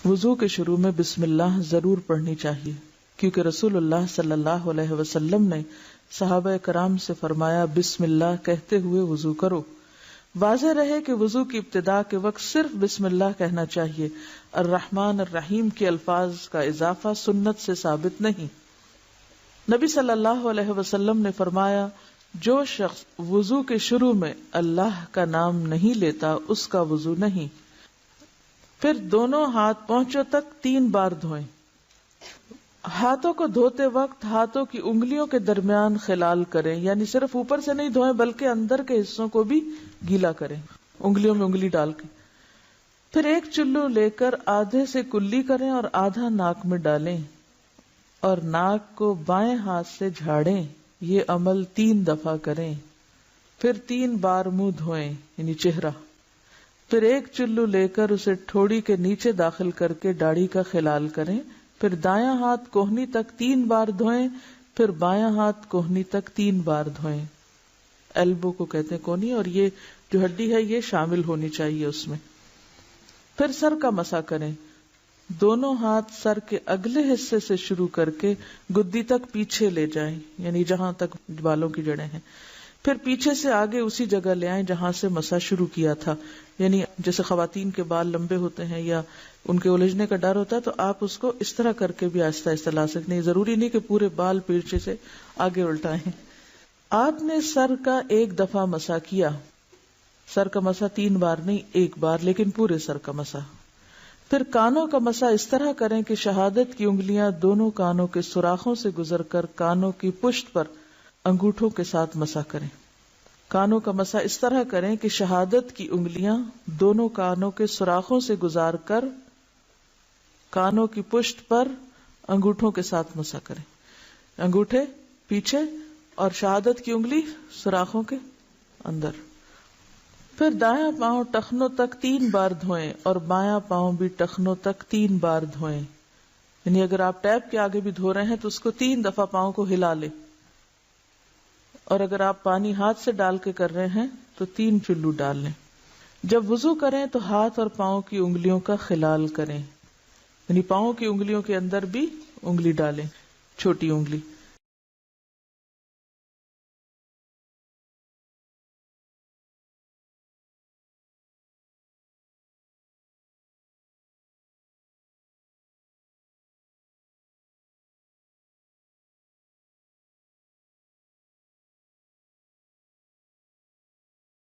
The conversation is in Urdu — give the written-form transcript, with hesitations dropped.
وضو کے شروع میں بسم اللہ ضرور پڑھنی چاہیے، کیونکہ رسول اللہ صلی اللہ علیہ وسلم نے صحابہ کرام سے فرمایا بسم اللہ کہتے ہوئے وضو کرو۔ واضح رہے کہ وضو کی ابتدا کے وقت صرف بسم اللہ کہنا چاہیے، الرحمن الرحیم کے الفاظ کا اضافہ سنت سے ثابت نہیں۔ نبی صلی اللہ علیہ وسلم نے فرمایا جو شخص وضو کے شروع میں اللہ کا نام نہیں لیتا اس کا وضو نہیں۔ پھر دونوں ہاتھ پونچھوں تک 3 بار دھوئیں۔ ہاتھوں کو دھوتے وقت ہاتھوں کی انگلیوں کے درمیان خلال کریں، یعنی صرف اوپر سے نہیں دھوئیں بلکہ اندر کے حصوں کو بھی گیلا کریں، انگلیوں میں انگلی ڈال کے۔ پھر ایک چلو لے کر آدھے سے کلی کریں اور آدھا ناک میں ڈالیں اور ناک کو بائیں ہاتھ سے جھاڑیں۔ یہ عمل 3 دفعہ کریں۔ پھر 3 بار منہ دھوئیں یعنی چہرہ۔ پھر ایک چلو لے کر اسے ٹھوڑی کے نیچے داخل کر کے داڑھی کا خلال کریں۔ پھر دایاں ہاتھ کوہنی تک 3 بار دھوئیں، پھر بایاں ہاتھ کوہنی تک 3 بار دھوئیں۔ ایلبو کو کہتے ہیں کونی، اور یہ جو ہڈی ہے یہ شامل ہونی چاہیے اس میں۔ پھر سر کا مسح کریں۔ دونوں ہاتھ سر کے اگلے حصے سے شروع کر کے گدی تک پیچھے لے جائیں، یعنی جہاں تک بالوں کی جڑیں ہیں۔ پھر پیچھے سے آگے اسی جگہ لے آئیں جہاں سے مسح شروع کیا تھا، یعنی جیسے خواتین کے بال لمبے ہوتے ہیں یا ان کے الجھنے کا ڈر ہوتا ہے تو آپ اس کو اس طرح کر کے بھی آہستہ آہستہ لا سکتے ہیں، ضروری نہیں کہ پورے بال پیچھے سے آگے الٹائیں۔ آپ نے سر کا 1 دفعہ مسح کیا، سر کا مسح 3 بار نہیں 1 بار، لیکن پورے سر کا مسح۔ پھر کانوں کا مسح اس طرح کریں کہ شہادت کی انگلیاں دونوں کانوں کے سوراخوں سے گزر کر کانوں کی پشت پر انگوٹھوں کے ساتھ مسح کریں۔ کانوں کا مسح اس طرح کریں کہ شہادت کی انگلیاں دونوں کانوں کے سوراخوں سے گزار کر کانوں کی پشت پر انگوٹھوں کے ساتھ مسح کریں۔ انگوٹھے پیچھے اور شہادت کی انگلی سوراخوں کے اندر۔ پھر دایاں پاؤں ٹخنوں تک 3 بار دھوئیں اور بایاں پاؤں بھی ٹخنوں تک 3 بار دھوئیں، یعنی اگر آپ ٹیپ کے آگے بھی دھو رہے ہیں تو اس کو 3 دفعہ پاؤں کو ہلا لیں، اور اگر آپ پانی ہاتھ سے ڈال کے کر رہے ہیں تو 3 چلو ڈال لیں۔ جب وضو کریں تو ہاتھ اور پاؤں کی انگلیوں کا خلال کریں، یعنی پاؤں کی انگلیوں کے اندر بھی انگلی ڈالیں، چھوٹی انگلی۔